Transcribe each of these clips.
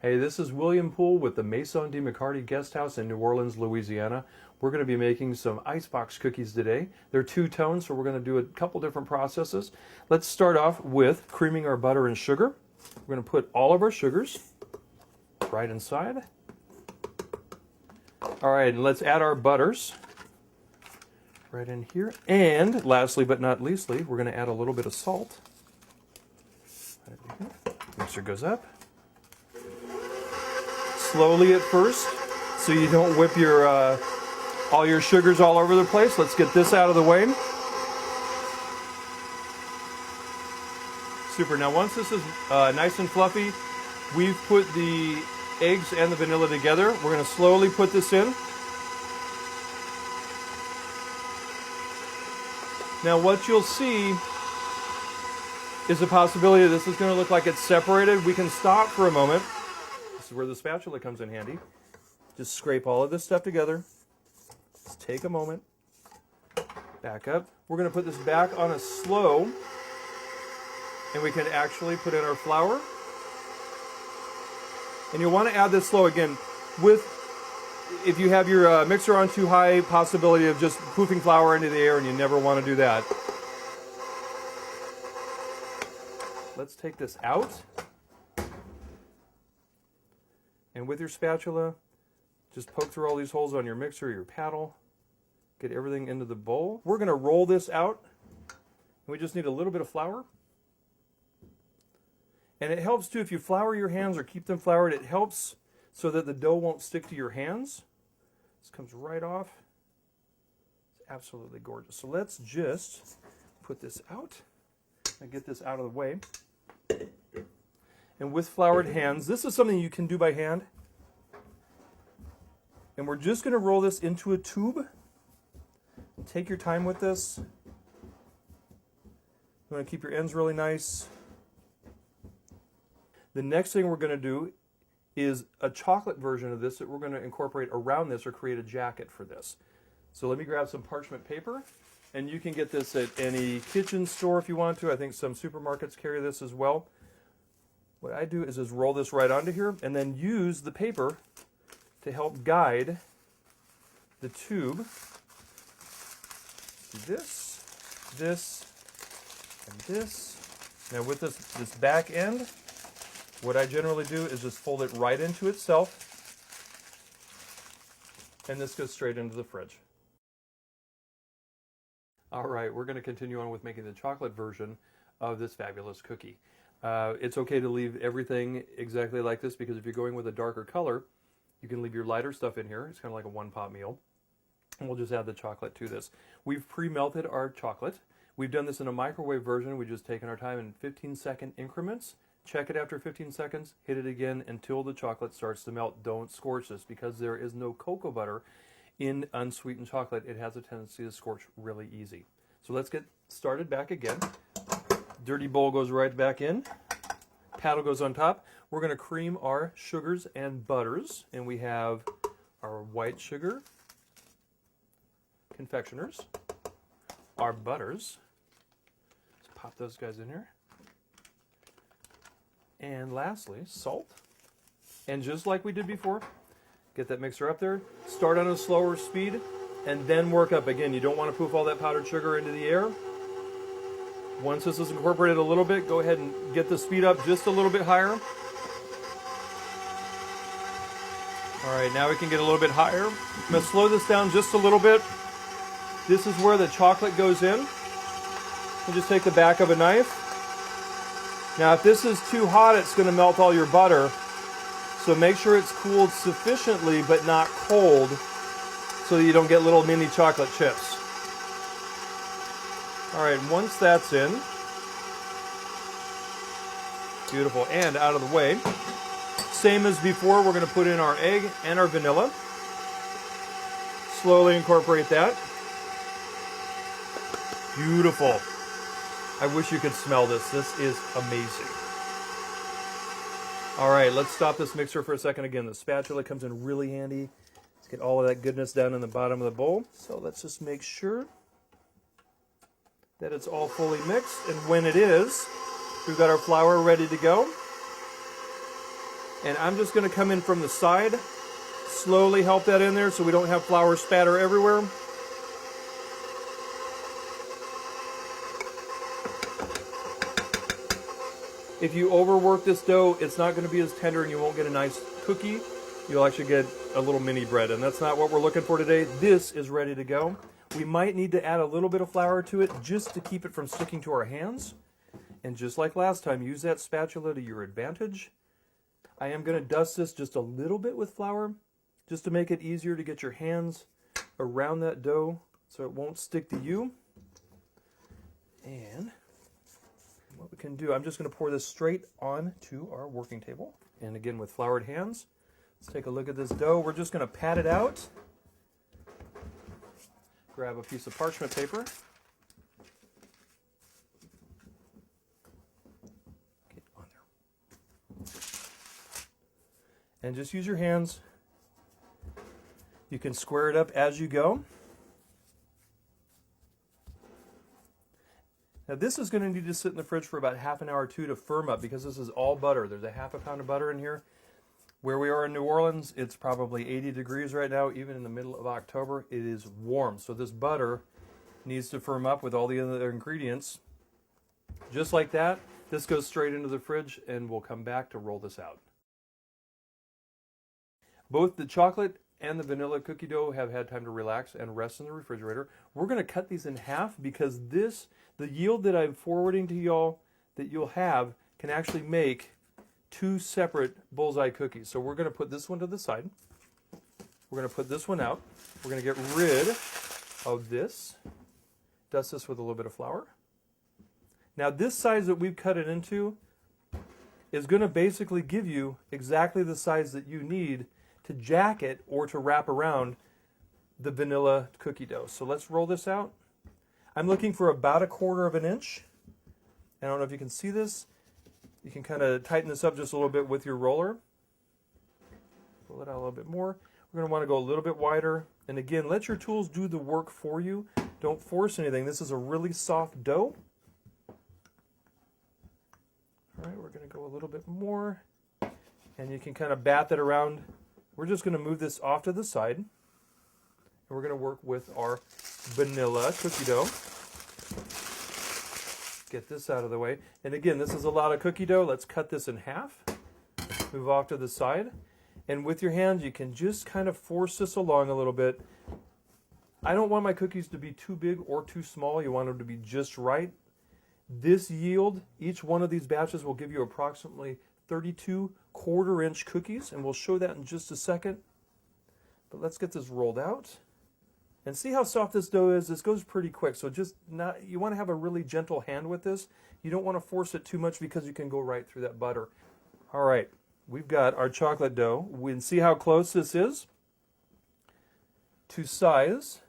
Hey, this is William Poole with the Maison de McCarty Guest House in New Orleans, Louisiana. We're going to be making some Icebox cookies today. They're two-tone, so we're going to do a couple different processes. Let's start off with creaming our butter and sugar. We're going to put all of our sugars right inside. All right, and let's add our butters right in here. And lastly but not leastly, we're going to add a little bit of salt. Right in here. Mixture goes up. Slowly at first, so you don't whip your all your sugars all over the place. Let's get this out of the way. Super. Now once this is nice and fluffy, we've put the eggs and the vanilla together. We're going to slowly put this in. Now what you'll see is the possibility that this is going to look like it's separated. We can stop for a moment. This is where the spatula comes in handy. Just scrape all of this stuff together. Just take a moment. Back up. We're going to put this back on a slow, and we can actually put in our flour. And you'll want to add this slow again. If you have your mixer on too high, possibility of just poofing flour into the air, and you never want to do that. Let's take this out. And with your spatula, just poke through all these holes on your mixer or your paddle. Get everything into the bowl. We're going to roll this out. We just need a little bit of flour. And it helps too if you flour your hands or keep them floured. It helps so that the dough won't stick to your hands. This comes right off. It's absolutely gorgeous. So let's just put this out and get this out of the way. And with floured hands, this is something you can do by hand. And we're just going to roll this into a tube. Take your time with this. You want to keep your ends really nice. The next thing we're going to do is a chocolate version of this that we're going to incorporate around this or create a jacket for this. So let me grab some parchment paper. And you can get this at any kitchen store if you want to. I think some supermarkets carry this as well. What I do is just roll this right onto here and then use the paper to help guide the tube. This, this, and this. Now with this back end, what I generally do is just fold it right into itself, and this goes straight into the fridge. All right, we're going to continue on with making the chocolate version of this fabulous cookie. It's okay to leave everything exactly like this because if you're going with a darker color, you can leave your lighter stuff in here. It's kind of like a one-pot meal. And we'll just add the chocolate to this. We've pre-melted our chocolate. We've done this in a microwave version. We've just taken our time in 15-second increments. Check it after 15 seconds. Hit it again until the chocolate starts to melt. Don't scorch this because there is no cocoa butter in unsweetened chocolate. It has a tendency to scorch really easy. So let's get started back again. Dirty bowl goes right back in. Paddle goes on top. We're going to cream our sugars and butters. And we have our white sugar confectioners, our butters. Let's pop those guys in here. And lastly, salt. And just like we did before, get that mixer up there. Start on a slower speed and then work up. Again, you don't want to poof all that powdered sugar into the air. Once this is incorporated a little bit, go ahead and get the speed up just a little bit higher. All right, now we can get a little bit higher. I'm going to slow this down just a little bit. This is where the chocolate goes in. You just take the back of a knife. Now, if this is too hot, it's going to melt all your butter. So make sure it's cooled sufficiently, but not cold, so that you don't get little mini chocolate chips. All right, once that's in, beautiful, and out of the way, same as before, we're going to put in our egg and our vanilla. Slowly incorporate that. Beautiful. I wish you could smell this. This is amazing. All right, let's stop this mixer for a second. Again, the spatula comes in really handy. Let's get all of that goodness down in the bottom of the bowl. So let's just make sure that it's all fully mixed. And when it is, we've got our flour ready to go. And I'm just going to come in from the side, slowly help that in there so we don't have flour spatter everywhere. If you overwork this dough, it's not going to be as tender and you won't get a nice cookie. You'll actually get a little mini bread, and that's not what we're looking for today. This is ready to go. We might need to add a little bit of flour to it just to keep it from sticking to our hands. And just like last time, use that spatula to your advantage. I am going to dust this just a little bit with flour, just to make it easier to get your hands around that dough so it won't stick to you. And what we can do, I'm just going to pour this straight onto our working table. And again, with floured hands, let's take a look at this dough. We're just going to pat it out. Grab a piece of parchment paper. Get on there. And just use your hands. You can square it up as you go. Now this is going to need to sit in the fridge for about half an hour or two to firm up because this is all butter. There's a half a pound of butter in here. Where we are in New Orleans, it's probably 80 degrees right now, even in the middle of October. It is warm, so this butter needs to firm up with all the other ingredients. Just like that, this goes straight into the fridge and we'll come back to roll this out. Both the chocolate and the vanilla cookie dough have had time to relax and rest in the refrigerator. We're going to cut these in half because the yield that I'm forwarding to y'all that you'll have can actually make 2 separate Bullseye cookies. So we're going to put this one to the side. We're going to put this one out. We're going to get rid of this. Dust this with a little bit of flour. Now this size that we've cut it into is going to basically give you exactly the size that you need to jacket or to wrap around the vanilla cookie dough. So let's roll this out. I'm looking for about 1/4 inch. I don't know if you can see this. You can kind of tighten this up just a little bit with your roller. Pull it out a little bit more. We're going to want to go a little bit wider. And again, let your tools do the work for you. Don't force anything. This is a really soft dough. All right, we're going to go a little bit more. And you can kind of bat that around. We're just going to move this off to the side. And we're going to work with our vanilla cookie dough. Get this out of the way. And again, this is a lot of cookie dough. Let's cut this in half. Move off to the side. And with your hands, you can just kind of force this along a little bit. I don't want my cookies to be too big or too small. You want them to be just right. This yield, each one of these batches will give you approximately 32 1/4 inch cookies, and we'll show that in just a second. But let's get this rolled out. And see how soft this dough is? This goes pretty quick, so you want to have a really gentle hand with this. You don't want to force it too much because you can go right through that butter. All right, we've got our chocolate dough. We can see how close this is to size.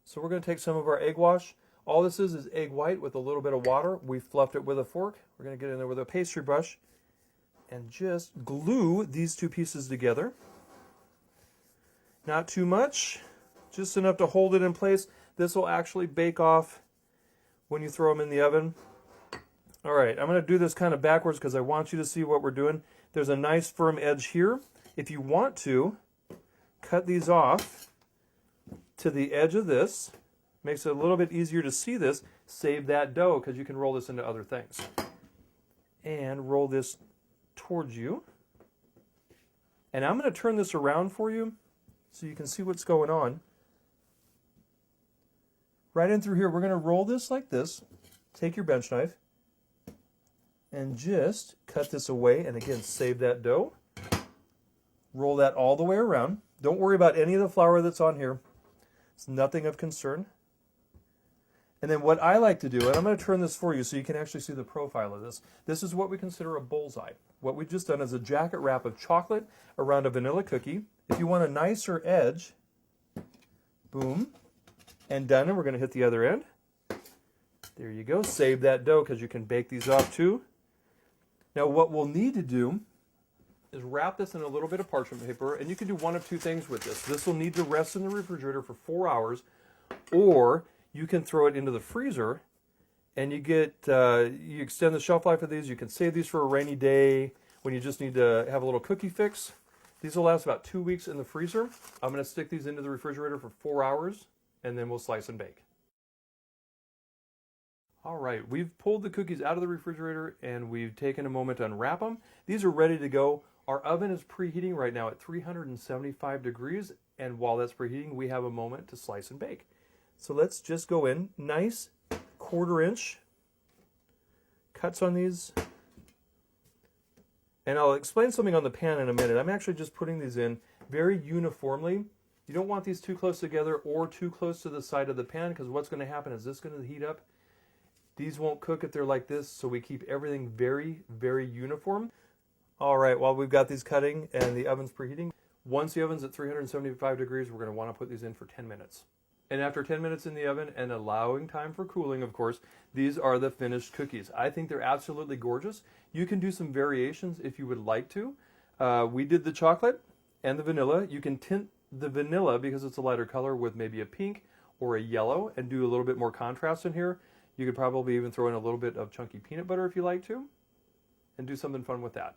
So we're going to take some of our egg wash. All this is egg white with a little bit of water. We fluffed it with a fork. We're going to get in there with a pastry brush and just glue these 2 pieces together. Not too much. Just enough to hold it in place. This will actually bake off when you throw them in the oven. All right, I'm going to do this kind of backwards because I want you to see what we're doing. There's a nice firm edge here. If you want to, cut these off to the edge of this. Makes it a little bit easier to see this. Save that dough because you can roll this into other things. And roll this towards you. And I'm going to turn this around for you so you can see what's going on. Right in through here, we're going to roll this like this. Take your bench knife and just cut this away. And again, save that dough. Roll that all the way around. Don't worry about any of the flour that's on here. It's nothing of concern. And then what I like to do, and I'm going to turn this for you so you can actually see the profile of this. This is what we consider a bullseye. What we've just done is a jacket wrap of chocolate around a vanilla cookie. If you want a nicer edge, boom, and done. And we're going to hit the other end. There you go. Save that dough because you can bake these off too. Now what we'll need to do is wrap this in a little bit of parchment paper, and you can do one of 2 things with this. This will need to rest in the refrigerator for 4 hours, or you can throw it into the freezer and you extend the shelf life of these. You can save these for a rainy day when you just need to have a little cookie fix. These will last about 2 weeks in the freezer. I'm going to stick these into the refrigerator for 4 hours, and then we'll slice and bake. All right, we've pulled the cookies out of the refrigerator and we've taken a moment to unwrap them. These are ready to go. Our oven is preheating right now at 375 degrees, and while that's preheating, we have a moment to slice and bake. So let's just go in. Nice 1/4 inch cuts on these. And I'll explain something on the pan in a minute. I'm actually just putting these in very uniformly. You don't want these too close together or too close to the side of the pan, because what's going to happen is this is going to heat up. These won't cook if they're like this, so we keep everything very, very uniform. All right, while we've got these cutting and the oven's preheating, once the oven's at 375 degrees, we're going to want to put these in for 10 minutes. And after 10 minutes in the oven and allowing time for cooling, of course, these are the finished cookies. I think they're absolutely gorgeous. You can do some variations if you would like to. We did the chocolate and the vanilla. You can tint the vanilla, because it's a lighter color, with maybe a pink or a yellow and do a little bit more contrast in here. You could probably even throw in a little bit of chunky peanut butter if you like to, and do something fun with that.